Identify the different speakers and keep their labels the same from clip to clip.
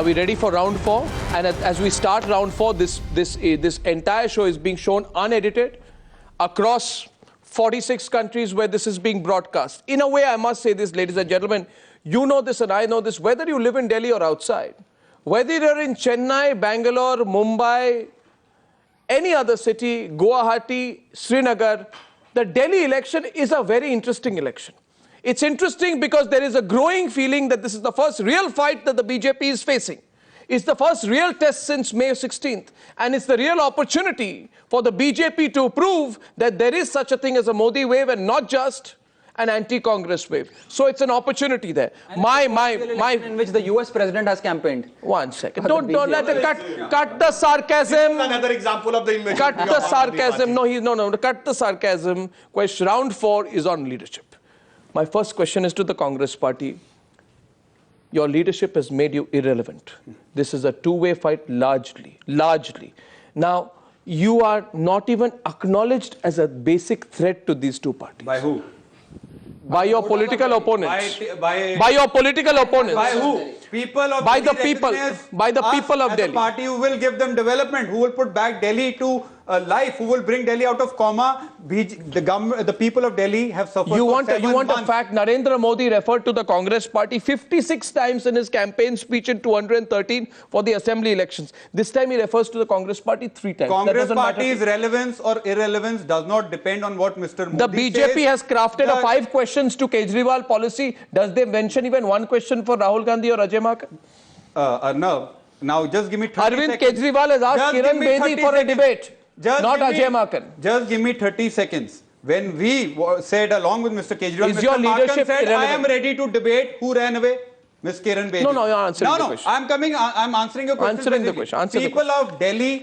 Speaker 1: Are we ready for round 4? And as we start round 4, this entire show is being shown unedited across 46 countries where this is being broadcast. In a way, I must say this, ladies and gentlemen, you know this and I know this, whether you live in Delhi or outside, whether you're in Chennai, Bangalore, Mumbai, any other city, Guwahati, Srinagar, the Delhi election is a very interesting election. It's interesting because there is a growing feeling that this is the first real fight that the BJP is facing. It's the first real test since May 16th. And it's the real opportunity for the BJP to prove that there is such a thing as a Modi wave and not just an anti-Congress wave. So it's an opportunity there.
Speaker 2: In which the US president has campaigned.
Speaker 1: One second. Don't let it cut the sarcasm.
Speaker 3: Another example of the invasion.
Speaker 1: Cut the sarcasm. No. Cut the sarcasm. Question round 4 is on leadership. My first question is to the Congress party. Your leadership has made you irrelevant. This is a two-way fight largely. Now, you are not even acknowledged as a basic threat to these two parties.
Speaker 3: By who?
Speaker 1: By your political opponents. By your political opponents.
Speaker 3: By who? People of
Speaker 1: by
Speaker 3: Delhi
Speaker 1: the people. By the people of Delhi.
Speaker 3: The party who will give them development, who will put back Delhi to life, who will bring Delhi out of coma. The people of Delhi have suffered.
Speaker 1: You want a fact? Narendra Modi referred to the Congress party 56 times in his campaign speech in 213 for the assembly elections. This time he refers to the Congress party 3 times.
Speaker 3: Congress party's relevance or irrelevance does not depend on what Mr. Modi
Speaker 1: The BJP has crafted a 5 questions to Kejriwal policy. Does they mention even one question for Rahul Gandhi or Ajay Maken?
Speaker 3: Arnab, now just give me 30
Speaker 1: Arvind
Speaker 3: seconds.
Speaker 1: Kejriwal has asked Kiran Bedi for a debate. Not Ajay Maken.
Speaker 3: Just give me 30 seconds. When we said along with Mr. Kejriwal,
Speaker 1: is
Speaker 3: Mr.
Speaker 1: your
Speaker 3: Maken
Speaker 1: leadership
Speaker 3: said,
Speaker 1: irrelevant?
Speaker 3: I am ready to debate. Who ran away? Ms. Kiran Bedi.
Speaker 1: No, you're answering the question.
Speaker 3: I'm answering your question.
Speaker 1: Answering the question.
Speaker 3: People of Delhi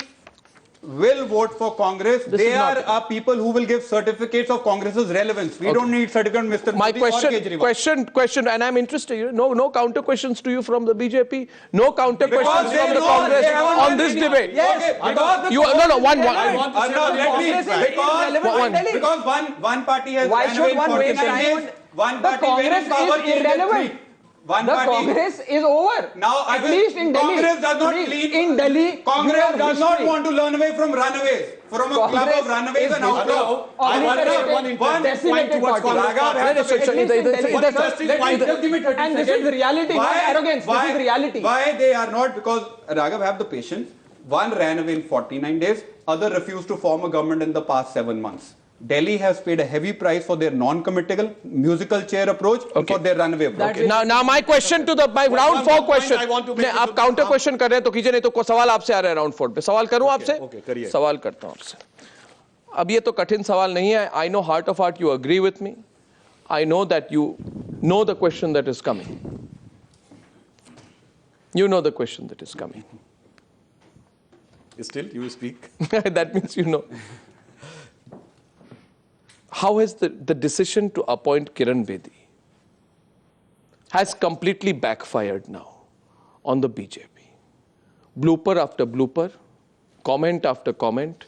Speaker 3: will vote for Congress. They are people who will give certificates of Congress's relevance. We don't need certificate, Mr.
Speaker 1: My
Speaker 3: Modi or Kejriwal.
Speaker 1: question, and I'm interested. No counter questions to you from the BJP. No counter questions from the Congress on this debate.
Speaker 3: Yes, because because one party has
Speaker 2: Why should one waste time?
Speaker 3: One
Speaker 2: The
Speaker 3: party
Speaker 2: Congress is irrelevant. The Congress is over.
Speaker 3: Now,
Speaker 2: at least in Delhi.
Speaker 3: Congress does not clean.
Speaker 2: In Delhi,
Speaker 3: Congress does not want to learn away from runaways. From a club of runaways and outlaws.
Speaker 2: I want one point towards
Speaker 3: Congress.
Speaker 2: Just give me 30 seconds. And this is reality, not arrogance. This is reality.
Speaker 3: Why they are not? Because Raghav, have the patience. One ran away in 49 days. Other refused to form a government in the past 7 months. Delhi has paid a heavy price for their non-committal musical chair approach for their runaway approach.
Speaker 1: Now my question to my round 4 question. आप counter question कर रहे हैं तो कीजिए, नहीं तो सवाल आपसे आ रहा है round 4 पे. सवाल करूं आपसे? सवाल करता हूं आपसे. अब ये तो कठिन सवाल नहीं है. I know heart of heart you agree with me. I know that you know the question that is coming. You know the question that is coming.
Speaker 4: Still, you speak.
Speaker 1: That means you know. How has the decision to appoint Kiran Bedi has completely backfired now on the BJP? Blooper after blooper, comment after comment.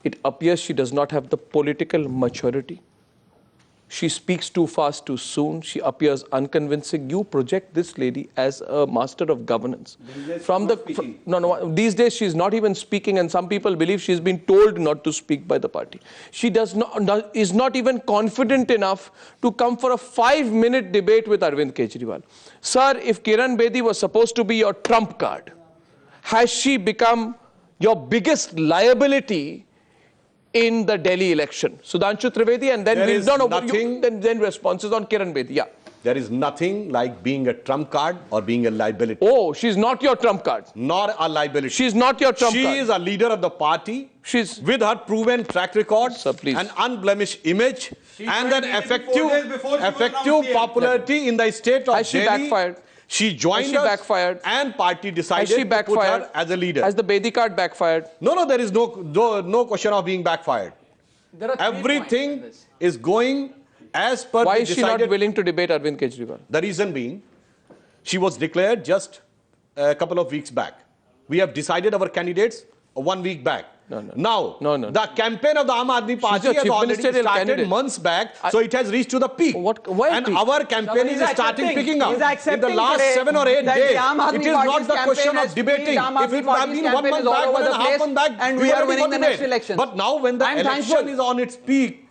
Speaker 1: It appears she does not have the political maturity. She speaks too fast, too soon. She appears unconvincing. You project this lady as a master of governance. These days she's not even speaking, and some people believe she's been told not to speak by the party. She is not even confident enough to come for a 5-minute debate with Arvind Kejriwal. Sir, if Kiran Bedi was supposed to be your trump card, has she become your biggest liability in the Delhi election? Sudhanshu Trivedi, and then then responses on Kiran Bedi. Yeah.
Speaker 4: There is nothing like being a trump card or being a liability.
Speaker 1: Oh, she's not your trump card.
Speaker 4: Not a liability.
Speaker 1: She's not your trump card.
Speaker 4: She is a leader of the party.
Speaker 1: She's
Speaker 4: with her proven track record, an unblemished image, and an effective popularity in the state of Delhi.
Speaker 1: Has she backfired?
Speaker 4: She joined us and party decided to put her as a leader.
Speaker 1: Has the Bedi card backfired?
Speaker 4: No, there is no question of being backfired. Everything is going as per
Speaker 1: Why is she not willing to debate Arvind Kejriwal?
Speaker 4: The reason being, she was declared just a couple of weeks back. We have decided our candidates 1 week back. Now,
Speaker 1: No.
Speaker 4: the campaign of the Aam Aadmi Party
Speaker 1: a
Speaker 4: has
Speaker 1: chief
Speaker 4: already
Speaker 1: ministerial
Speaker 4: started
Speaker 1: candidate.
Speaker 4: months back, so it has reached to the peak.
Speaker 1: Why
Speaker 4: and
Speaker 1: peak?
Speaker 4: our campaign
Speaker 2: He's
Speaker 4: is starting
Speaker 2: accepting.
Speaker 4: picking up.
Speaker 2: He's
Speaker 4: In the
Speaker 2: accepting
Speaker 4: last
Speaker 2: today
Speaker 4: 7 or 8
Speaker 2: that
Speaker 4: days,
Speaker 2: the Aam Aadmi
Speaker 4: it is
Speaker 2: Party's
Speaker 4: not the question
Speaker 2: campaign
Speaker 4: of
Speaker 2: has
Speaker 4: debating.
Speaker 2: peaked. Aam
Speaker 4: If
Speaker 2: Aadmi
Speaker 4: it would have
Speaker 2: Party's
Speaker 4: been 1
Speaker 2: campaign
Speaker 4: month
Speaker 2: is all
Speaker 4: back,
Speaker 2: over
Speaker 4: 1.5
Speaker 2: the place,
Speaker 4: months back,
Speaker 2: and
Speaker 4: we
Speaker 2: we
Speaker 4: were
Speaker 2: are
Speaker 4: ready
Speaker 2: winning
Speaker 4: for
Speaker 2: the
Speaker 4: debate.
Speaker 2: next elections.
Speaker 4: But now when the
Speaker 2: I'm
Speaker 4: election
Speaker 2: thankful.
Speaker 4: is on its peak,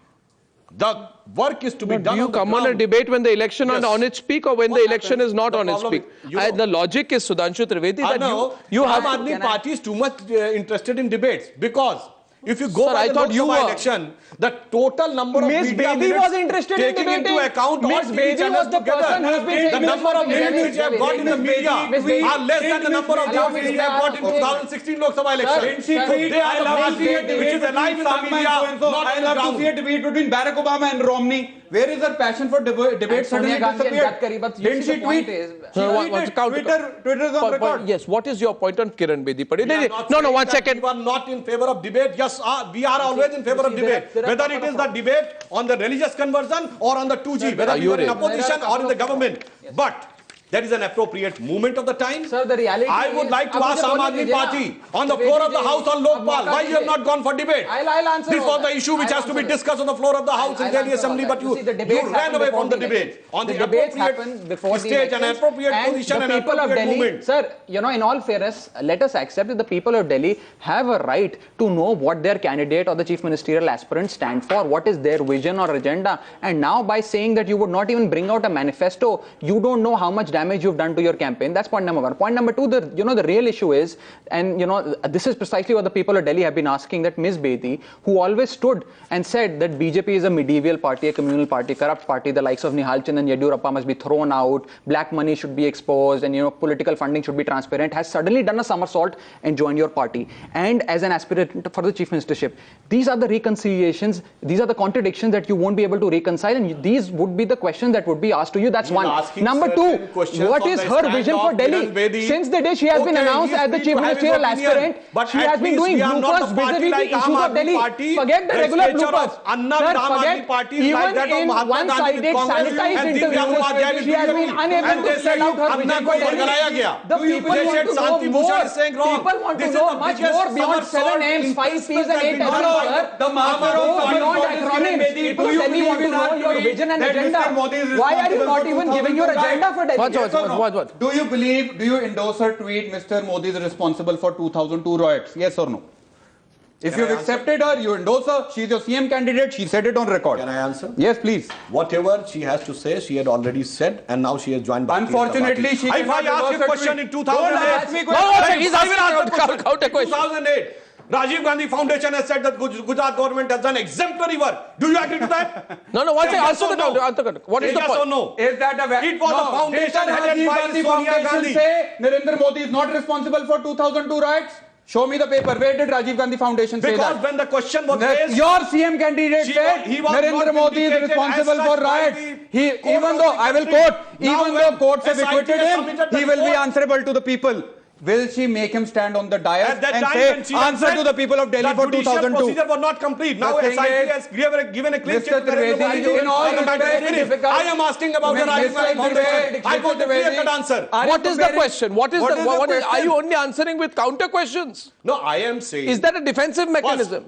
Speaker 4: the work is to be done
Speaker 1: Do you
Speaker 4: on the
Speaker 1: come on a
Speaker 4: ground.
Speaker 1: debate when the election
Speaker 4: Yes.
Speaker 1: is on its peak or when
Speaker 4: What
Speaker 1: the election
Speaker 4: happens?
Speaker 1: is not
Speaker 4: The
Speaker 1: on its
Speaker 4: problem
Speaker 1: peak?
Speaker 4: is, you know-
Speaker 1: The logic is, Sudhanshu Trivedi, that
Speaker 4: Arnab,
Speaker 1: you have
Speaker 4: Aam Aadmi Party is too much interested in debates because if you go
Speaker 1: Sir,
Speaker 4: by
Speaker 1: I
Speaker 4: the
Speaker 1: thought
Speaker 4: Lok
Speaker 1: you
Speaker 4: Sabha
Speaker 1: were.
Speaker 4: election, the total number of
Speaker 2: Miss
Speaker 4: media
Speaker 2: Bedi
Speaker 4: minutes
Speaker 2: was interested in
Speaker 4: taking into
Speaker 2: debating.
Speaker 4: account all
Speaker 2: Miss
Speaker 4: TV
Speaker 2: Bedi
Speaker 4: channels
Speaker 2: was the
Speaker 4: together,
Speaker 2: person who's been
Speaker 4: the
Speaker 2: taking
Speaker 4: number of
Speaker 2: this
Speaker 4: minutes which you have got in the media
Speaker 2: Miss Bedi-
Speaker 4: are less than the number of
Speaker 2: Allow
Speaker 4: views
Speaker 2: me
Speaker 4: which
Speaker 2: to
Speaker 4: you have got in
Speaker 2: okay.
Speaker 4: 2016 Lok Sabha election.
Speaker 2: Didn't
Speaker 3: she
Speaker 4: So
Speaker 3: tweet,
Speaker 4: they are
Speaker 3: I
Speaker 4: the
Speaker 3: love to
Speaker 4: party
Speaker 3: see a
Speaker 4: which
Speaker 3: debate
Speaker 4: is alive in the
Speaker 3: between
Speaker 4: media,
Speaker 3: Salman and so-and-so.
Speaker 4: not
Speaker 3: I
Speaker 4: on the
Speaker 3: love to
Speaker 4: ground.
Speaker 3: see a debate between Barack Obama and Romney. Where is her passion for debate? Suddenly
Speaker 2: Sonia Gandhi and
Speaker 3: disappeared.
Speaker 2: Gadkari, but you
Speaker 3: Didn't
Speaker 2: see
Speaker 3: she
Speaker 2: the point
Speaker 3: tweet?
Speaker 2: is-
Speaker 3: She
Speaker 1: No,
Speaker 3: tweeted. Twitter is on record.
Speaker 1: Yes, what is your point on Kiran Bedi?
Speaker 4: We are not
Speaker 1: No,
Speaker 4: saying
Speaker 1: one
Speaker 4: that
Speaker 1: second.
Speaker 4: We are not in favor of debate. Yes, we are always in favor of debate.
Speaker 2: there are
Speaker 4: Whether
Speaker 2: couple
Speaker 4: it is
Speaker 2: of
Speaker 4: the debate on the religious conversion or on the 2G, whether
Speaker 1: are
Speaker 4: you are in
Speaker 1: you
Speaker 4: opposition
Speaker 2: there are
Speaker 4: or in the
Speaker 2: couple of-
Speaker 4: government. But there is an appropriate moment of the time.
Speaker 2: Sir, the reality
Speaker 4: I would
Speaker 2: is-
Speaker 4: like to
Speaker 2: अब
Speaker 4: ask
Speaker 2: मुझे
Speaker 4: Aam
Speaker 2: बोलने
Speaker 4: Aadmi
Speaker 2: दीजिए ना।
Speaker 4: Party on the
Speaker 2: Trivedi
Speaker 4: floor of the
Speaker 2: ji,
Speaker 4: House on
Speaker 2: अब
Speaker 4: Lokpal,
Speaker 2: मौका
Speaker 4: why you have
Speaker 2: दीजिए।
Speaker 4: not gone for debate?
Speaker 2: I'll answer
Speaker 4: This
Speaker 2: all
Speaker 4: was the
Speaker 2: that.
Speaker 4: issue which
Speaker 2: I'll
Speaker 4: has to be
Speaker 2: answer
Speaker 4: discussed on the floor of the House in
Speaker 2: I'll
Speaker 4: Delhi
Speaker 2: answer all
Speaker 4: Assembly,
Speaker 2: that.
Speaker 4: but
Speaker 2: You see, the
Speaker 4: you
Speaker 2: debates
Speaker 4: ran
Speaker 2: happen
Speaker 4: away
Speaker 2: before
Speaker 4: from the
Speaker 2: the
Speaker 4: debate.
Speaker 2: elections.
Speaker 4: On the
Speaker 2: debates happen
Speaker 4: appropriate
Speaker 2: before the
Speaker 4: stage, an
Speaker 2: elections,
Speaker 4: appropriate
Speaker 2: and
Speaker 4: position,
Speaker 2: the
Speaker 4: an
Speaker 2: people of
Speaker 4: appropriate
Speaker 2: Delhi,
Speaker 4: moment.
Speaker 2: Sir, in all fairness, let us accept that the people of Delhi have a right to know what their candidate or the chief ministerial aspirant stand for, what is their vision or agenda. And now by saying that you would not even bring out a manifesto, you don't know how much damage you've done to your campaign. That's point number one. Point number two, the real issue is, and this is precisely what the people of Delhi have been asking, that Ms. Bedi, who always stood and said that BJP is a medieval party, a communal party, corrupt party, the likes of Nihal Chand and Yediyurappa must be thrown out, black money should be exposed, and political funding should be transparent, has suddenly done a somersault and joined your party. And as an aspirant for the chief ministership, these are the reconciliations, these are the contradictions that you won't be able to reconcile, and these would be the questions that would be asked to you. That's
Speaker 4: He's
Speaker 2: one.
Speaker 4: asking
Speaker 2: Number
Speaker 4: certain
Speaker 2: two,
Speaker 4: questions
Speaker 2: what
Speaker 4: on
Speaker 2: is
Speaker 4: the
Speaker 2: her
Speaker 4: stand
Speaker 2: vision
Speaker 4: of
Speaker 2: for Delhi?
Speaker 4: Kiran Bedi.
Speaker 2: Since the day she has been
Speaker 4: Okay,
Speaker 2: announced
Speaker 4: he is
Speaker 2: as the
Speaker 4: free
Speaker 2: chief
Speaker 4: to have his
Speaker 2: ministerial
Speaker 4: opinion,
Speaker 2: aspirant,
Speaker 4: but
Speaker 2: she
Speaker 4: at
Speaker 2: has been
Speaker 4: least
Speaker 2: doing
Speaker 4: we are not
Speaker 2: bloopers
Speaker 4: the party
Speaker 2: vis-a-vis
Speaker 4: like
Speaker 2: the issues
Speaker 4: Aam
Speaker 2: of
Speaker 4: Aadmi
Speaker 2: Delhi.
Speaker 4: Party.
Speaker 2: Forget the
Speaker 4: The
Speaker 2: regular
Speaker 4: stature
Speaker 2: bloopers.
Speaker 4: of Arnab
Speaker 2: Sir,
Speaker 4: and Aam Aadmi
Speaker 2: forget
Speaker 4: Party is
Speaker 2: even
Speaker 4: like that of
Speaker 2: in
Speaker 4: Mahatma Gandhi
Speaker 2: one-sided,
Speaker 4: with Congress
Speaker 2: sanitized
Speaker 4: and Divya
Speaker 2: interviews,
Speaker 4: Upadhyay with
Speaker 2: she has been
Speaker 4: BJP.
Speaker 2: unable
Speaker 4: And
Speaker 2: to
Speaker 4: they
Speaker 2: spell
Speaker 4: say
Speaker 2: out her
Speaker 4: Arnab
Speaker 2: vision
Speaker 4: को
Speaker 2: for
Speaker 4: बरगलाया
Speaker 2: Delhi.
Speaker 4: गया.
Speaker 2: The
Speaker 4: They
Speaker 2: people want
Speaker 4: said
Speaker 2: to know
Speaker 4: Shanti
Speaker 2: more.
Speaker 4: Bhushan is saying wrong.
Speaker 2: People want to
Speaker 4: This is
Speaker 2: know
Speaker 4: the
Speaker 2: much
Speaker 4: biggest
Speaker 2: more beyond
Speaker 4: somersault
Speaker 2: 7 names,
Speaker 4: in
Speaker 2: 5 P's and 8
Speaker 3: No,
Speaker 2: S's,
Speaker 3: no,
Speaker 2: sir.
Speaker 3: the master of
Speaker 2: Go beyond
Speaker 3: somersault is Kiran
Speaker 2: acronyms.
Speaker 3: Bedi.
Speaker 2: People
Speaker 3: Do you
Speaker 2: of Delhi want to
Speaker 3: believe in
Speaker 2: know
Speaker 3: that
Speaker 2: your
Speaker 3: tweet
Speaker 2: vision and
Speaker 3: that
Speaker 2: agenda.
Speaker 3: Mr. Modi is
Speaker 2: Why are you
Speaker 3: responsible
Speaker 2: not
Speaker 3: for
Speaker 2: even giving your
Speaker 3: 2002
Speaker 2: agenda for Delhi?
Speaker 1: What?
Speaker 3: Do you endorse her tweet, Mr. Modi is responsible for 2002 riots? Yes or no? If you've accepted her, you endorse her, she's your CM candidate, she said it on record.
Speaker 4: Can I answer?
Speaker 3: Yes, please.
Speaker 4: Whatever she has to say, she had already said, and now she has joined Bharatiya Janata
Speaker 3: Unfortunately,
Speaker 4: Party.
Speaker 3: she
Speaker 4: If
Speaker 3: cannot
Speaker 4: I ask
Speaker 3: reverse
Speaker 4: a
Speaker 3: her
Speaker 4: question
Speaker 3: tweet.
Speaker 4: in 2008,
Speaker 3: Don't ask me
Speaker 1: No,
Speaker 3: questions.
Speaker 1: he's
Speaker 4: I will
Speaker 1: asking
Speaker 4: ask the question.
Speaker 1: counter question.
Speaker 4: 2008, Rajiv Gandhi Foundation has said that Gujarat government has done exemplary work. Do you agree to that?
Speaker 1: No, one second.
Speaker 4: Yes
Speaker 1: Answer
Speaker 4: or
Speaker 1: the
Speaker 4: no?
Speaker 1: counter. What is the
Speaker 4: Yes or
Speaker 1: point?
Speaker 4: no?
Speaker 3: Is that a
Speaker 4: It was a foundation
Speaker 3: Did the
Speaker 4: headed
Speaker 3: Rajiv
Speaker 4: by
Speaker 3: Gandhi
Speaker 4: Sonia
Speaker 3: Foundation
Speaker 4: Gandhi.
Speaker 3: say Narendra Modi is not responsible for 2002 riots? Show me the paper. Where did Rajiv Gandhi Foundation say
Speaker 4: Because
Speaker 3: that?
Speaker 4: when the question was raised,
Speaker 3: Your CM candidate said
Speaker 4: he was
Speaker 3: Narendra
Speaker 4: not
Speaker 3: Modi is
Speaker 4: indicated
Speaker 3: responsible
Speaker 4: as
Speaker 3: for
Speaker 4: such by
Speaker 3: riots.
Speaker 4: the court
Speaker 3: Even
Speaker 4: of
Speaker 3: though,
Speaker 4: the
Speaker 3: I will
Speaker 4: country.
Speaker 3: quote,
Speaker 4: Now
Speaker 3: even
Speaker 4: when
Speaker 3: though courts have
Speaker 4: SIT
Speaker 3: acquitted
Speaker 4: has
Speaker 3: him,
Speaker 4: submitted the
Speaker 3: he will be
Speaker 4: report.
Speaker 3: answerable to the people. Will she make him stand on the dais
Speaker 4: at that
Speaker 3: and
Speaker 4: time
Speaker 3: say,
Speaker 4: when she had
Speaker 3: answer
Speaker 4: said
Speaker 3: to the people of Delhi
Speaker 4: the
Speaker 3: for
Speaker 4: judicial
Speaker 3: 2002?
Speaker 4: procedure was not complete. Now
Speaker 3: The
Speaker 4: SIT
Speaker 3: thing is,
Speaker 4: has given a clean
Speaker 3: Mr.
Speaker 4: sheet to Narendra
Speaker 3: Trivedi,
Speaker 4: Modi.
Speaker 3: in all
Speaker 4: The matter is
Speaker 3: respect,
Speaker 4: finished.
Speaker 2: difficult.
Speaker 4: I am asking about the
Speaker 3: Mr.
Speaker 4: Rajiv Gandhi Foundation. I want a clear-cut answer.
Speaker 1: What is the question? What is the
Speaker 3: question?
Speaker 1: are you only answering with counter questions?
Speaker 4: No, I am saying.
Speaker 1: Is that a defensive mechanism?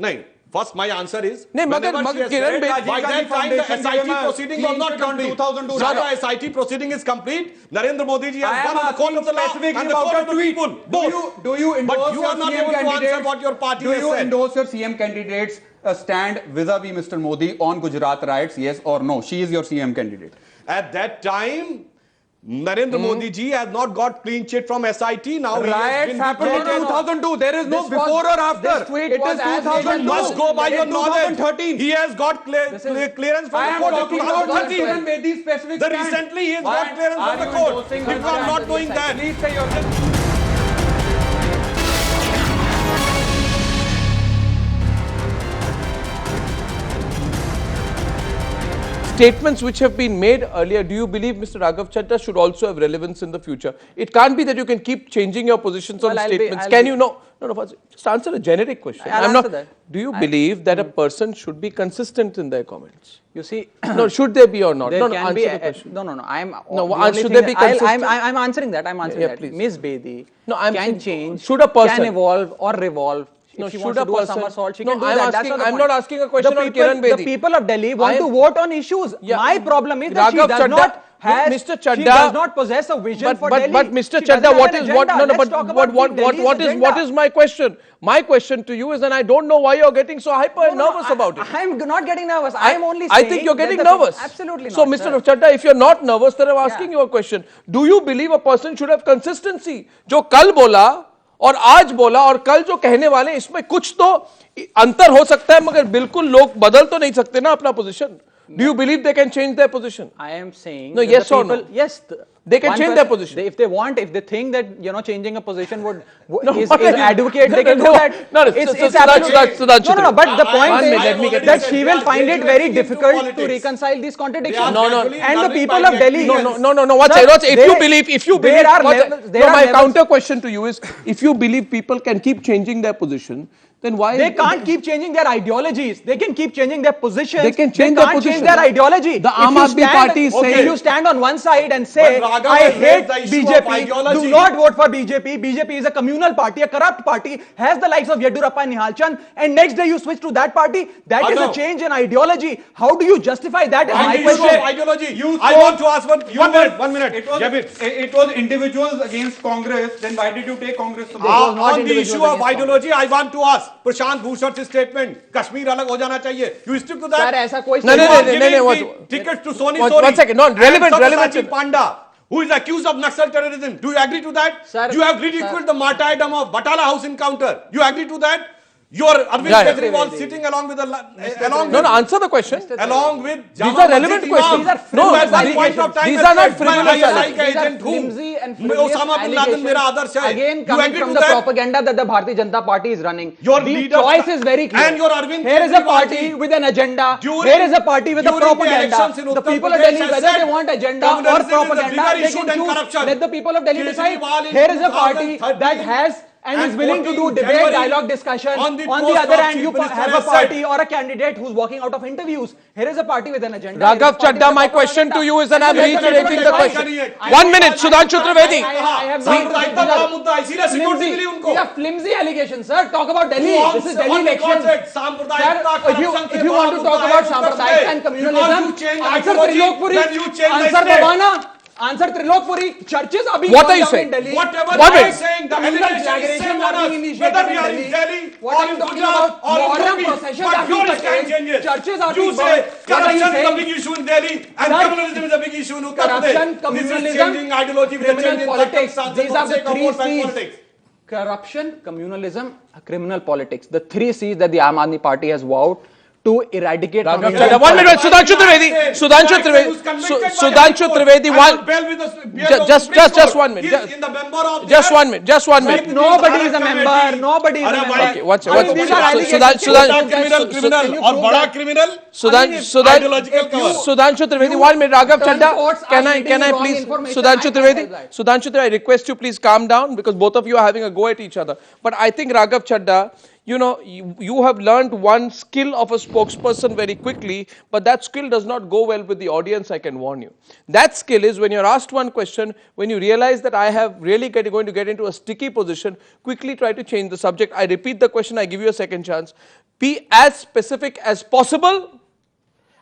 Speaker 4: First, my answer is.
Speaker 1: No,
Speaker 4: whenever
Speaker 1: Magar
Speaker 4: she has
Speaker 1: Kiran
Speaker 4: said,
Speaker 1: Bedi-
Speaker 4: by that time the
Speaker 3: Foundation
Speaker 4: SIT
Speaker 3: gave a
Speaker 4: proceeding was
Speaker 3: clean
Speaker 4: not
Speaker 3: sheet on
Speaker 4: complete.
Speaker 3: 2002
Speaker 4: Now
Speaker 3: riots.
Speaker 4: the SIT proceeding is complete. Narendra Modi ji
Speaker 3: I
Speaker 4: has
Speaker 3: am
Speaker 4: gone on the court
Speaker 3: asking
Speaker 4: of the law
Speaker 3: specifically
Speaker 4: and the court
Speaker 3: about
Speaker 4: of the
Speaker 3: a tweet.
Speaker 4: people. Both.
Speaker 3: Do you endorse
Speaker 4: But you
Speaker 3: your
Speaker 4: are not
Speaker 3: CM
Speaker 4: able to answer
Speaker 3: candidates?
Speaker 4: what your party
Speaker 3: Do
Speaker 4: has
Speaker 3: you
Speaker 4: said.
Speaker 3: endorse your CM candidates stand vis-a-vis Mr. Modi on Gujarat riots? Yes or no? She is your CM candidate.
Speaker 4: At that time, Narendra Modi ji has not got clean sheet from SIT. Now he has
Speaker 3: Riots
Speaker 4: been
Speaker 3: happened in
Speaker 4: declared-
Speaker 3: 2002. There is no
Speaker 2: This
Speaker 3: before
Speaker 2: was-
Speaker 3: or after.
Speaker 2: this tweet
Speaker 3: It
Speaker 2: was
Speaker 3: is
Speaker 2: as
Speaker 3: 2002.
Speaker 4: You must go by your
Speaker 3: In
Speaker 4: knowledge.
Speaker 3: 2013.
Speaker 4: He has got clearance from
Speaker 3: I
Speaker 4: the
Speaker 3: am
Speaker 4: court of
Speaker 3: talking about
Speaker 4: 2013.
Speaker 3: Kiran Bedi's specific
Speaker 4: The
Speaker 3: stand.
Speaker 4: recently he has
Speaker 3: Why
Speaker 4: got clearance
Speaker 3: are
Speaker 4: from the
Speaker 3: you
Speaker 4: court.
Speaker 3: endorsing
Speaker 4: If you
Speaker 3: her
Speaker 4: are not
Speaker 3: stand?
Speaker 4: doing that,
Speaker 3: Please say your
Speaker 1: Statements which have been made earlier, do you believe Mr. Raghav Chadda should also have relevance in the future? It can't be that you can keep changing your positions on
Speaker 2: Well,
Speaker 1: statements.
Speaker 2: I'll
Speaker 1: Can
Speaker 2: be-
Speaker 1: you know? No, just answer a generic question.
Speaker 2: I'll
Speaker 1: I'm not.
Speaker 2: answer that.
Speaker 1: Do you believe that a person should be consistent in their comments?
Speaker 2: You see,
Speaker 1: No, should they be or not?
Speaker 2: there
Speaker 1: No,
Speaker 2: can
Speaker 1: answer
Speaker 2: be
Speaker 1: the question.
Speaker 2: no. I'm
Speaker 1: No,
Speaker 2: the only
Speaker 1: should
Speaker 2: thing
Speaker 1: they be
Speaker 2: that
Speaker 1: consistent?
Speaker 2: I'm answering that. I'm answering
Speaker 1: Yeah,
Speaker 2: that.
Speaker 1: please.
Speaker 2: Ms. Bedi
Speaker 1: No, I'm
Speaker 2: can
Speaker 1: saying,
Speaker 2: change.
Speaker 1: should a person-
Speaker 2: can evolve or revolve If she wants to do a somersault, she can do that. That's not the
Speaker 1: I'm
Speaker 2: point.
Speaker 1: not asking a question on Kiran Bedi.
Speaker 2: The people of Delhi want to vote on issues. My problem is that she does not has,
Speaker 1: Mr. Chadda,
Speaker 2: she does not possess a vision for Delhi.
Speaker 1: But Mr.
Speaker 2: She
Speaker 1: Chadda,
Speaker 2: doesn't
Speaker 1: what
Speaker 2: have
Speaker 1: is
Speaker 2: an
Speaker 1: what?
Speaker 2: agenda.
Speaker 1: No, no.
Speaker 2: Let's
Speaker 1: But
Speaker 2: talk about
Speaker 1: what is my question? My question to you is, and I don't know why you're getting so hyper and nervous about it.
Speaker 2: I'm not getting nervous. I'm only saying.
Speaker 1: I think you're getting nervous.
Speaker 2: Absolutely not.
Speaker 1: So, Mr. Chadda, if you're not nervous, then I'm asking you a question. Do you believe a person should have consistency? जो कल बोला और आज बोला और कल जो कहने वाले, इसमें कुछ तो अंतर हो सकता है, मगर बिल्कुल लोग बदल तो नहीं सकते ना अपना position. Do you believe they can change their position?
Speaker 2: I am saying
Speaker 1: no. Yes or no?
Speaker 2: Yes.
Speaker 1: They can change their position.
Speaker 2: If they want, if they think that changing a position is advocate, they can do that.
Speaker 1: No,
Speaker 2: it's absolutely no. But the point is that she will find it very difficult to reconcile these contradictions.
Speaker 1: No.
Speaker 2: And the people of Delhi.
Speaker 1: No. If you believe, my counter question to you is, if you believe people can keep changing their position, then why
Speaker 2: they can't keep changing their ideologies? They can keep changing their positions.
Speaker 1: They can change their position.
Speaker 2: Change their ideology.
Speaker 1: The Aam Aadmi Party is saying,
Speaker 2: if you stand on one side and say, I hate BJP, do not vote for BJP. BJP is a communal party, a corrupt party, has the likes of Yedurappa and Nihal Chand, and next day you switch to that party. That is a change in ideology. How do you justify that? Is my question.
Speaker 4: Ideology. I want to ask one minute.
Speaker 3: It was individuals against Congress. Then why did you take Congress to
Speaker 4: on the issue of ideology, I want to ask. Prashant Bhushan से statement Kashmir अलग हो जाना चाहिए you stick to that
Speaker 2: sir ऐसा कोई
Speaker 1: नहीं
Speaker 4: ticket to सोनी sorry
Speaker 1: one second, no, relevant
Speaker 4: Panda who is accused of Naxal terrorism. Do you agree to that?
Speaker 2: Sir,
Speaker 4: you have ridiculed the martyrdom of Batala House encounter. You agree to that? Your Arvind Kejriwal sitting along with
Speaker 1: answer the question.
Speaker 4: Along with
Speaker 1: these are relevant questions. These are not frivolous.
Speaker 2: Flimsy and frivolous allegations. Again, coming from the propaganda that the Bharatiya Janata Party is running. The choice is very clear.
Speaker 4: And your Arvind
Speaker 2: Here is a party with an agenda. Here is a party with a propaganda. The people of Delhi, whether they want agenda or propaganda, they can choose. Let the people of Delhi decide. Here is a party that has and is willing to do debate, dialogue, discussion. On the other hand, you have a party or a candidate who's walking out of interviews. Here is a party with an agenda.
Speaker 1: Raghav Chadda, my question to you is, and I'm reiterating the question. 1 minute, Sudhanshu Trivedi.
Speaker 2: These are flimsy allegations, sir. Talk about Delhi. This is Delhi elections. Sir, if you want to talk about Sampradayik and communalism, answer Trilokpuri, answer Bhavana. Answer Trilokpuri. Churches are being
Speaker 1: what are you
Speaker 2: saying?
Speaker 1: Delhi.
Speaker 4: Whatever
Speaker 1: what
Speaker 4: I am saying, the allegation is same on us. Whether we are in Delhi
Speaker 2: what are you talking about? Modern processions are being curtailed. Churches are being
Speaker 4: burned. Corruption is a big issue in Delhi and communalism is a big issue in Uttar Pradesh.
Speaker 2: Corruption, communalism, criminal politics. These are the 3 C's. Corruption, communalism, criminal politics. The 3 C's that the Aam Aadmi Party has vowed to eradicate.
Speaker 1: 1 minute, Sudhanshu Trivedi, just 1 minute. Just 1 minute.
Speaker 2: Nobody is a member. Nobody is a member.
Speaker 1: Okay, what's Sudhanshu Trivedi, 1 minute. Raghav Chadda, can I please, Sudhanshu Trivedi, I request you please calm down because both of you are having a go at each other. But I think Raghav Chadda, you have learned one skill of a spokesperson very quickly, but that skill does not go well with the audience, I can warn you. That skill is when you're asked one question, when you realize that I have really going to get into a sticky position, quickly try to change the subject. I repeat the question, I give you a second chance. Be as specific as possible.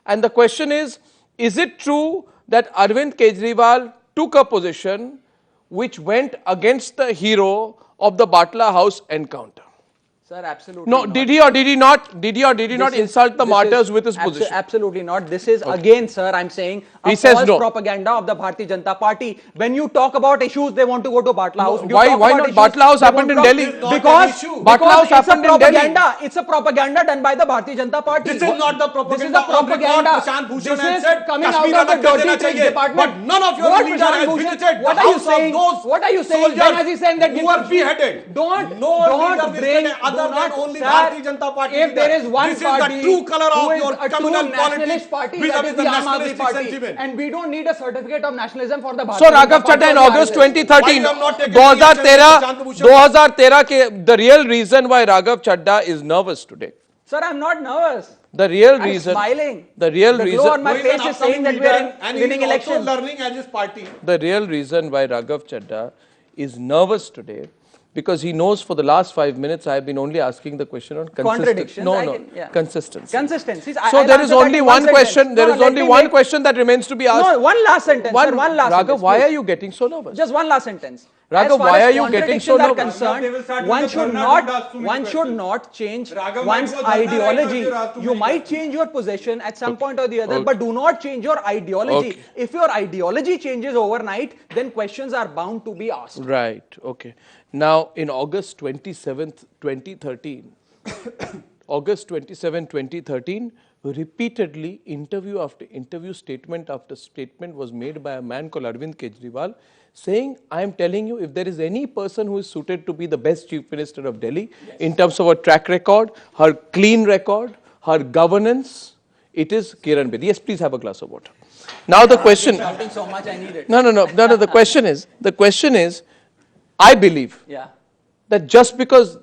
Speaker 1: And the question is it true that Arvind Kejriwal took a position which went against the hero of the Batla House encounter?
Speaker 2: Sir, absolutely
Speaker 1: no,
Speaker 2: not.
Speaker 1: Did he or did he not insult the martyrs with his position?
Speaker 2: Absolutely not. This is again, sir, I'm saying a false propaganda of the Bharatiya Janata Party. When you talk about issues, they want to go to Batla House.
Speaker 1: Why not? Batla House happened in Delhi.
Speaker 2: Because Batla House happened in Delhi. It's a propaganda done by the Bharatiya Janata Party.
Speaker 4: This is not the propaganda.
Speaker 2: This is the propaganda. This is coming out of the dirty tricks department.
Speaker 4: But none of your leaders has visited the house of those
Speaker 2: What are you saying? When is he saying that
Speaker 4: who were beheaded?
Speaker 2: Don't
Speaker 4: bring other than only Bharatiya Janata Party.
Speaker 2: If there is one
Speaker 4: this
Speaker 2: party,
Speaker 4: is the true color of your communal
Speaker 2: nationalist
Speaker 4: politics,
Speaker 2: party, that is the Aam Aadmi Party, and we don't need a certificate of nationalism for the Bharatiya
Speaker 1: So Raghav Chadda, in August 2013, 2013, the real reason why Raghav Chadda is nervous today.
Speaker 2: Sir, I'm not nervous.
Speaker 1: The real reason.
Speaker 2: I'm smiling.
Speaker 1: The real reason.
Speaker 2: Glow on my face is saying that we are winning elections.
Speaker 4: Also learning as his party.
Speaker 1: The real reason why Raghav Chadda is nervous today, because he knows for the last 5 minutes I have been only asking the question on
Speaker 2: Contradictions.
Speaker 1: consistency.
Speaker 2: Consistency.
Speaker 1: So there is only one question. There is only one question that remains to be asked.
Speaker 2: No, one last sentence. Sir, one last
Speaker 1: Raghav,
Speaker 2: sentence.
Speaker 1: why are you getting so nervous?
Speaker 2: Just one last sentence.
Speaker 1: Raghav, why are you getting so nervous?
Speaker 2: One should not change one's ideology. You might change your position at some point or the other, but do not change your ideology. If your ideology changes overnight, then questions are bound to be asked.
Speaker 1: Right. Okay. Now, in August 27th, 2013, August 27, 2013, repeatedly interview after interview, statement after statement was made by a man called Arvind Kejriwal saying, I am telling you, if there is any person who is suited to be the best Chief Minister of Delhi in terms of her track record, her clean record, her governance, it is Kiran Bedi. Yes, please have a glass of water. Now the question...
Speaker 2: So much I need it.
Speaker 1: No. The question is, I believe that just because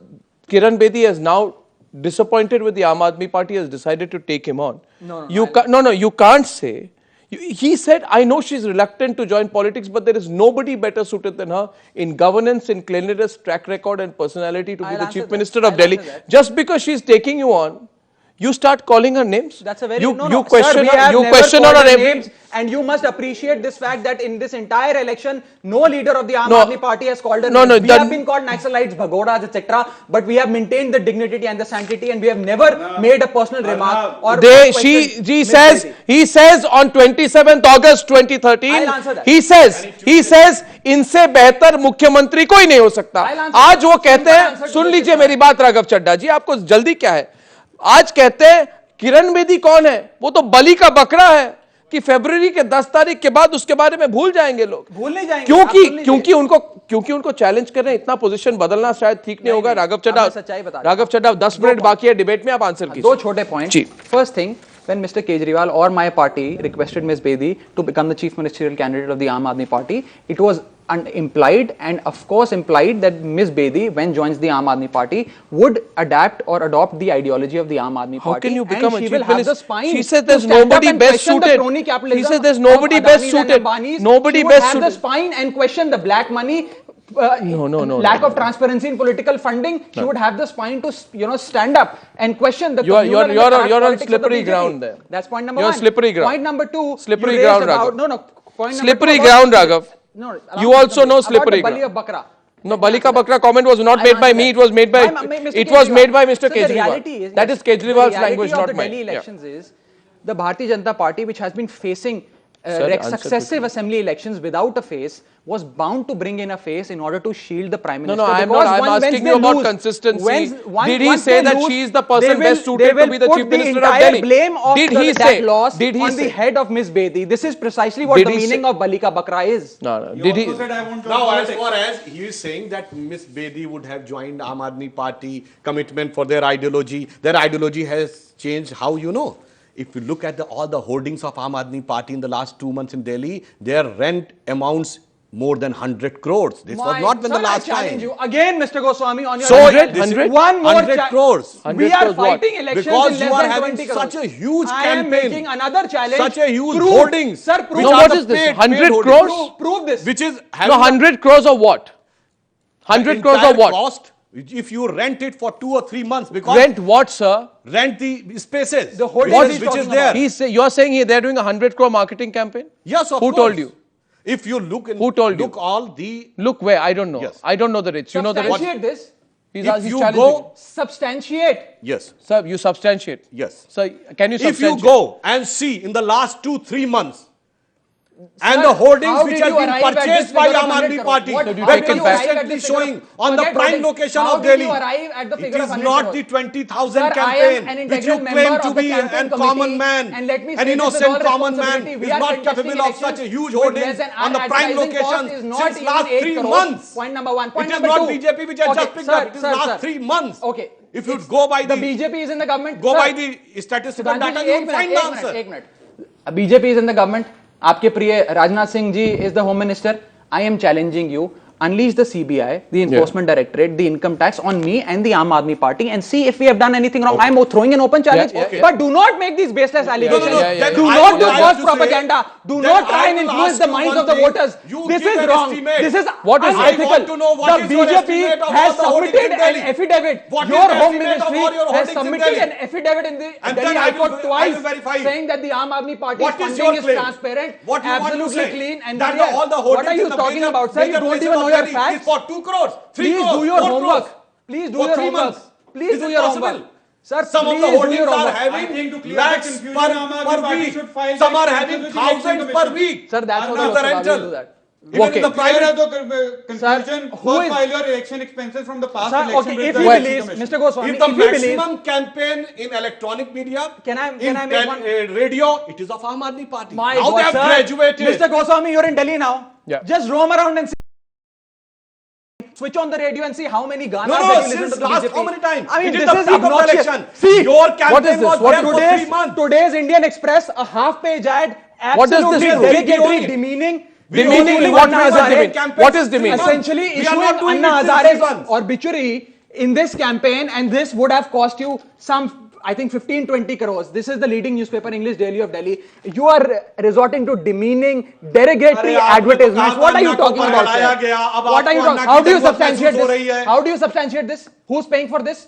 Speaker 1: Kiran Bedi is now disappointed with the Aam Aadmi Party, has decided to take him on. You can't say. He said, I know she's reluctant to join politics, but there is nobody better suited than her in governance, in cleanliness, track record and personality to be the Chief Minister of Delhi. Just because she's taking you on, you start calling her names.
Speaker 2: That's a very
Speaker 1: you
Speaker 2: question her
Speaker 1: on every
Speaker 2: names, and you must appreciate this fact that in this entire election, no leader of the Aam Aadmi Party has called her names. We have been called Naxalites, Bhagodas, etc. But we have maintained the dignity and the sanctity, and we have never made a personal remark or
Speaker 1: he says on 27th August 2013, he says इनसे बेहतर मुख्यमंत्री कोई नहीं हो सकता. आज वो कहते हैं, सुन लीजिए मेरी बात राघव चड्ढा जी, आपको जल्दी क्या है? आज कहते हैं किरण बेदी कौन है? वो तो बलि का बकरा है कि फरवरी के 10 तारीख के बाद उसके बारे में भूल जाएंगे लोग.
Speaker 2: भूल नहीं जाएंगे
Speaker 1: क्योंकि उनको चैलेंज कर रहे हैं. इतना पोजीशन बदलना शायद ठीक नहीं होगा. राघव चड्ढा 10 मिनट बाकी है डिबेट में, आप आंसर कीजिए.
Speaker 2: दो छोटे point. First thing, when Mr. Kejriwal or my party requested Ms. Bedi to become the chief ministerial candidate of the Aam Aadmi Party, it was implied and of course implied that Ms. Bedi, when joins the Aam Aadmi Party, would adapt or adopt the ideology of the Aam Aadmi Party.
Speaker 1: How can you become a chief minister?
Speaker 2: She
Speaker 1: said there's nobody best suited. She said there's nobody best suited. Nobody best suited.
Speaker 2: She would have the spine and question the black money. Lack of transparency in political funding. She would have the spine to stand up and question the.
Speaker 1: You're on slippery ground there.
Speaker 2: That's point number
Speaker 1: one.
Speaker 2: You're
Speaker 1: slippery ground.
Speaker 2: Point number two.
Speaker 1: Slippery ground, Raghav.
Speaker 2: Slippery
Speaker 1: ground, Raghav. You also know slippery ground. No, Bali ka Bakra comment was not made by me. It was made by Mr. Kejriwal. That is Kejriwal's language, not mine.
Speaker 2: The Delhi elections is the Bharatiya Janata Party, which has been facing successive assembly elections without a face, was bound to bring in a face in order to shield the Prime Minister.
Speaker 1: No, I'm asking you about consistency. Did he say that she is the person best suited to be the Chief Minister of Delhi?
Speaker 2: Blame of that loss on the head of Ms. Bedi. This is precisely what the meaning of Bali ka Bakra is.
Speaker 1: No. Did he?
Speaker 4: Now, as far as he is saying that Ms. Bedi would have joined Aam Aadmi Party, commitment for their ideology has changed. How you know? If you look at all the hoardings of Aam Aadmi Party in the last 2 months in Delhi, their rent amounts more than 100 crores. This was not when the last time.
Speaker 2: You again, Mr. Goswami, on your
Speaker 1: 100?
Speaker 2: One more
Speaker 4: 100 crores.
Speaker 2: We are fighting elections
Speaker 4: because
Speaker 2: in
Speaker 4: you are
Speaker 2: less than
Speaker 4: having
Speaker 2: 20 crores.
Speaker 4: such a huge
Speaker 2: I
Speaker 4: campaign.
Speaker 2: am making another challenge.
Speaker 4: Such a huge hoardings.
Speaker 2: Sir, prove.
Speaker 1: No, what is this? 100 crores?
Speaker 2: Prove this.
Speaker 4: Which is
Speaker 1: 100 crores of what? 100 crores of what?
Speaker 4: Cost, if you rent it for 2 or 3 months, because
Speaker 1: rent what, sir?
Speaker 4: Rent the spaces.
Speaker 2: The hoardings
Speaker 4: which is there.
Speaker 1: You're saying they're doing a 100 crore marketing campaign?
Speaker 4: Yes, of course.
Speaker 1: Who told you?
Speaker 4: If you look in,
Speaker 1: who told you?
Speaker 4: All the
Speaker 1: look where? I don't know.
Speaker 4: Yes.
Speaker 1: I don't know the rates. You know the rates.
Speaker 2: Substantiate this.
Speaker 4: If you go,
Speaker 2: substantiate.
Speaker 4: Yes.
Speaker 1: Sir, you substantiate.
Speaker 4: Yes.
Speaker 1: Sir, can you substantiate?
Speaker 4: If you go and see in the last 2-3 months, and the hoardings which have been purchased by Aam Aadmi Party, were consistently showing on the prime location of Delhi. It is not the 20,000 campaign which you claim to be a common man, an innocent common man, is not capable of such a huge hoardings on the prime location since last 3 months.
Speaker 2: Point number one.
Speaker 4: It is not BJP which has just picked up. It is last 3 months.
Speaker 2: Okay.
Speaker 4: If you go by
Speaker 2: the BJP is in the government.
Speaker 4: Go by the statistical data, you will find the answer.
Speaker 2: एक minute. BJP is in the government. आपके प्रिय Rajnath Singh ji is the home minister. I am challenging you. unleash the CBI, the Enforcement Directorate, the Income Tax on me and the Aam Aadmi Party and see if we have done anything wrong. I am throwing an open challenge, but do not make these baseless allegations. Do not do false propaganda. Do not try and influence the minds of the voters. This is wrong. This is unethical. The BJP has submitted an affidavit. Your Home Ministry has submitted an affidavit in the Delhi High Court twice saying that the Aam Aadmi Party funding is transparent, absolutely clean and clear. What are you talking about, sir? You don't even know your facts.
Speaker 4: For 2 crores, 3
Speaker 2: Please
Speaker 4: crores,
Speaker 2: do your
Speaker 4: 4
Speaker 2: homework.
Speaker 4: crores.
Speaker 2: Please do
Speaker 4: For
Speaker 2: your
Speaker 4: 3
Speaker 2: homework.
Speaker 4: months.
Speaker 2: Please
Speaker 4: Is
Speaker 2: do
Speaker 4: it
Speaker 2: your
Speaker 4: possible?
Speaker 2: homework. Sir,
Speaker 4: Some of the
Speaker 2: please do
Speaker 4: holdings
Speaker 2: your
Speaker 4: are
Speaker 2: homework.
Speaker 4: having
Speaker 3: I think to clear
Speaker 4: lakhs
Speaker 3: the confusion,
Speaker 4: per
Speaker 3: Aam Aadmi Party
Speaker 4: week.
Speaker 3: should file
Speaker 4: Some are
Speaker 3: that
Speaker 4: having
Speaker 3: with the election
Speaker 4: thousands per
Speaker 3: commission.
Speaker 4: week.
Speaker 2: Sir, that's what
Speaker 4: Another
Speaker 2: Lok Sabha will
Speaker 4: rental.
Speaker 2: do that.
Speaker 4: Even
Speaker 1: Okay.
Speaker 4: in the
Speaker 3: Prior
Speaker 4: private.
Speaker 3: to confusion,
Speaker 2: Sir, who
Speaker 3: first
Speaker 2: is-
Speaker 3: file your election expenses from the past
Speaker 2: Sir,
Speaker 3: election
Speaker 2: okay,
Speaker 3: with
Speaker 2: if
Speaker 3: the
Speaker 2: he
Speaker 3: election
Speaker 2: believes,
Speaker 3: commission.
Speaker 2: Mr. Goswami,
Speaker 4: If the
Speaker 2: if he believes,
Speaker 4: maximum campaign in electronic media,
Speaker 2: Can I
Speaker 4: in
Speaker 2: make one-
Speaker 4: radio, it is of Aam Aadmi Party.
Speaker 2: my
Speaker 4: Now
Speaker 2: God,
Speaker 4: they have
Speaker 2: sir,
Speaker 4: graduated.
Speaker 2: Mr. Goswami, you're in Delhi now.
Speaker 1: Yeah.
Speaker 2: Just roam around and see. Switch on the radio and see how many Ganas
Speaker 4: No,
Speaker 2: that you listen
Speaker 4: since
Speaker 2: to the
Speaker 4: last
Speaker 2: BJP.
Speaker 4: how many times?
Speaker 2: I mean,
Speaker 4: It is
Speaker 2: this
Speaker 4: the
Speaker 2: is
Speaker 4: peak of the
Speaker 2: obnoxious.
Speaker 4: election.
Speaker 2: See,
Speaker 4: Your
Speaker 1: what
Speaker 4: campaign
Speaker 1: is this?
Speaker 4: was
Speaker 1: What
Speaker 4: there
Speaker 1: is
Speaker 4: for
Speaker 1: this?
Speaker 4: 3 months.
Speaker 2: Today's Indian Express, a half-page ad,
Speaker 1: What does
Speaker 2: absolutely
Speaker 1: this mean?
Speaker 2: derogatory, demeaning.
Speaker 1: Demeaning?
Speaker 2: What
Speaker 1: What
Speaker 2: does
Speaker 1: does
Speaker 2: it
Speaker 1: it
Speaker 2: mean?
Speaker 1: mean? What is demeaning?
Speaker 2: Essentially
Speaker 4: We are not
Speaker 2: issuing
Speaker 4: doing
Speaker 2: Anna
Speaker 4: it since 3
Speaker 2: Hazare's
Speaker 4: months.
Speaker 2: obituary in this campaign, and this would have cost you some, I think, 15-20 crores. This is the leading newspaper, English Daily of Delhi. You are resorting to demeaning, derogatory
Speaker 4: अरे आपने
Speaker 2: advertisements.
Speaker 4: तो
Speaker 2: What are you
Speaker 4: अन्ना को
Speaker 2: talking about,
Speaker 4: बढ़ाया
Speaker 2: sir?
Speaker 4: गया, अब
Speaker 2: What are you
Speaker 4: आपको
Speaker 2: talking?
Speaker 4: Anna
Speaker 2: How
Speaker 4: की
Speaker 2: do you
Speaker 4: जरूरत
Speaker 2: substantiate
Speaker 4: महसूस हो रही
Speaker 2: this?
Speaker 4: है।
Speaker 2: How do you substantiate this? Who's paying for this?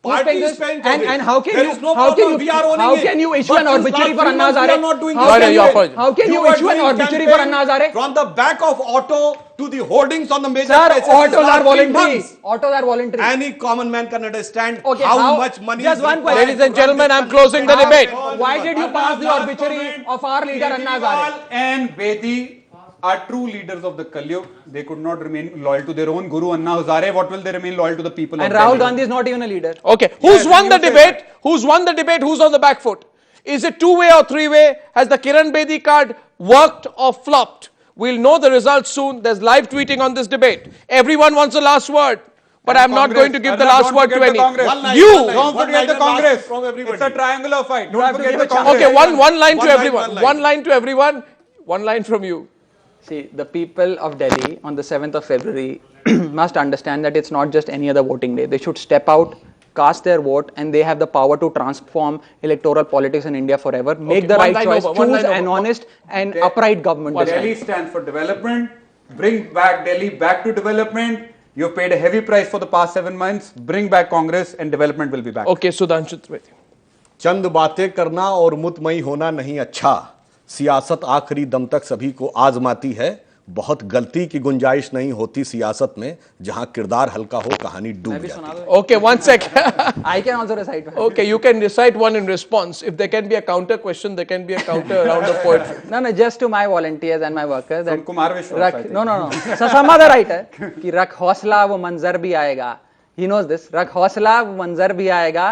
Speaker 2: Who's
Speaker 4: Party
Speaker 2: paying
Speaker 4: is
Speaker 2: this?
Speaker 4: paying for
Speaker 2: And
Speaker 4: this.
Speaker 2: how can
Speaker 4: There
Speaker 2: you
Speaker 4: is no
Speaker 2: how can
Speaker 4: problem.
Speaker 2: you
Speaker 4: We are owning
Speaker 2: how
Speaker 4: it.
Speaker 2: can you issue
Speaker 4: But
Speaker 2: an
Speaker 4: since
Speaker 2: obituary
Speaker 4: last
Speaker 2: for
Speaker 4: 3
Speaker 2: Anna
Speaker 4: months we
Speaker 2: Hazare?
Speaker 4: are not doing
Speaker 2: How
Speaker 4: that.
Speaker 2: can
Speaker 1: you
Speaker 2: you
Speaker 1: apologize.
Speaker 2: how can you
Speaker 4: were
Speaker 2: issue an
Speaker 4: doing
Speaker 2: obituary for
Speaker 4: campaign
Speaker 2: Anna Hazare?
Speaker 4: From the back of auto to the hoardings on the major
Speaker 2: Sir,
Speaker 4: places.
Speaker 2: autos
Speaker 4: since last
Speaker 2: are
Speaker 4: 3
Speaker 2: voluntary.
Speaker 4: months.
Speaker 2: Autos are voluntary.
Speaker 4: Any common man can understand
Speaker 2: Okay,
Speaker 4: how much money
Speaker 2: just
Speaker 4: is
Speaker 2: one
Speaker 4: required
Speaker 2: question.
Speaker 1: Ladies and
Speaker 4: to run
Speaker 1: gentlemen,
Speaker 4: this
Speaker 1: I'm closing the
Speaker 4: country.
Speaker 1: debate.
Speaker 2: Why did you pass the
Speaker 3: Last
Speaker 2: obituary
Speaker 3: comment,
Speaker 2: of our leader Anna
Speaker 3: Kejriwal
Speaker 2: Hazare?
Speaker 3: and Bedi are true leaders of the Kalyug. They could not remain loyal to their own Guru Anna Hazare. What will they remain loyal to the people
Speaker 2: And
Speaker 3: of
Speaker 2: Rahul
Speaker 3: Delhi?
Speaker 2: Gandhi is not even a leader.
Speaker 1: Okay, who's
Speaker 3: Yes,
Speaker 1: won
Speaker 3: you
Speaker 1: the
Speaker 3: say
Speaker 1: debate?
Speaker 3: that.
Speaker 1: Who's won the debate? Who's on the back foot? Is it two-way or three-way? Has the Kiran Bedi card worked or flopped? We'll know the results soon. There's live tweeting on this debate. Everyone wants the last word. But
Speaker 3: And
Speaker 1: I'm not
Speaker 3: Congress.
Speaker 1: going to give the
Speaker 3: Arnab,
Speaker 1: last
Speaker 3: don't
Speaker 1: word to
Speaker 3: forget the
Speaker 1: any.
Speaker 3: Congress.
Speaker 4: One line,
Speaker 1: You!
Speaker 4: one line.
Speaker 3: Don't
Speaker 4: One
Speaker 3: forget the
Speaker 4: line and last
Speaker 3: Congress.
Speaker 4: from everybody.
Speaker 3: It's a triangular fight.
Speaker 2: You have
Speaker 3: Don't
Speaker 2: to
Speaker 3: forget
Speaker 2: give
Speaker 3: the
Speaker 2: a chance.
Speaker 3: Congress.
Speaker 1: Okay, one line
Speaker 4: One
Speaker 1: to
Speaker 4: line,
Speaker 1: everyone.
Speaker 4: one line.
Speaker 1: One line to everyone. One line from you.
Speaker 2: See, the people of Delhi on the 7th of February must understand that it's not just any other voting day. They should step out, cast their vote, and they have the power to transform electoral politics in India forever. Make
Speaker 1: Okay,
Speaker 2: the
Speaker 1: one
Speaker 2: right
Speaker 1: line
Speaker 2: choice,
Speaker 1: over, one
Speaker 2: choose
Speaker 1: line
Speaker 2: an
Speaker 1: over.
Speaker 2: honest and upright government. this time.
Speaker 3: Delhi stands for development. Bring back Delhi back to development. You've paid a heavy price for the past 7 months. Bring back Congress and development will be back.
Speaker 1: Okay, Sudhanshu.
Speaker 4: चंद बातें करना और मुतमई होना नहीं अच्छा। सियासत आखिरी दम तक सभी को आजमाती है। बहुत गलती की गुंजाइश नहीं होती सियासत में, जहां किरदार हल्का हो कहानी डूब जाती है।
Speaker 1: Okay, one second.
Speaker 2: I can also recite.
Speaker 1: Okay, you can recite one in response. If there can be a counter question, there can be a counter round of poetry.
Speaker 2: No, just to my volunteers and my workers.
Speaker 3: From
Speaker 2: That
Speaker 3: Kumar Vishwas, I
Speaker 2: रख,
Speaker 3: think.
Speaker 2: no. some other writer कि रख हौसला वो मंजर भी आएगा. He knows this. रख हौसला वो मंजर भी आएगा.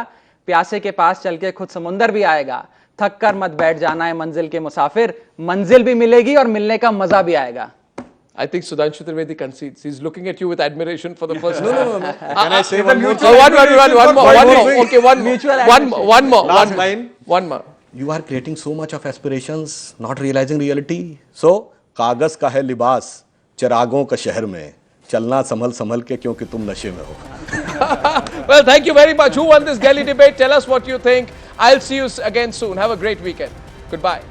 Speaker 2: प्यासे के पास चल के खुद समुंदर भी आएगा. थक कर मत बैठ जाना है मंजिल के मुसाफिर. मंजिल भी मिलेगी और मिलने का मजा भी आएगा.
Speaker 1: I think Sudhanshu Trivedi concedes. He's looking at you with admiration for the first time.
Speaker 4: No. Can I say one more?
Speaker 1: One more. Okay, one more.
Speaker 4: Last line.
Speaker 1: One more.
Speaker 4: You are creating so much of aspirations, not realizing reality. So, कागज का है लिबास, चिरागों का शहर में, चलना संभल संभल के क्योंकि तुम नशे में हो।
Speaker 1: Well, thank you very much. Who won this Delhi debate? Tell us what you think. I'll see you again soon. Have a great weekend. Goodbye.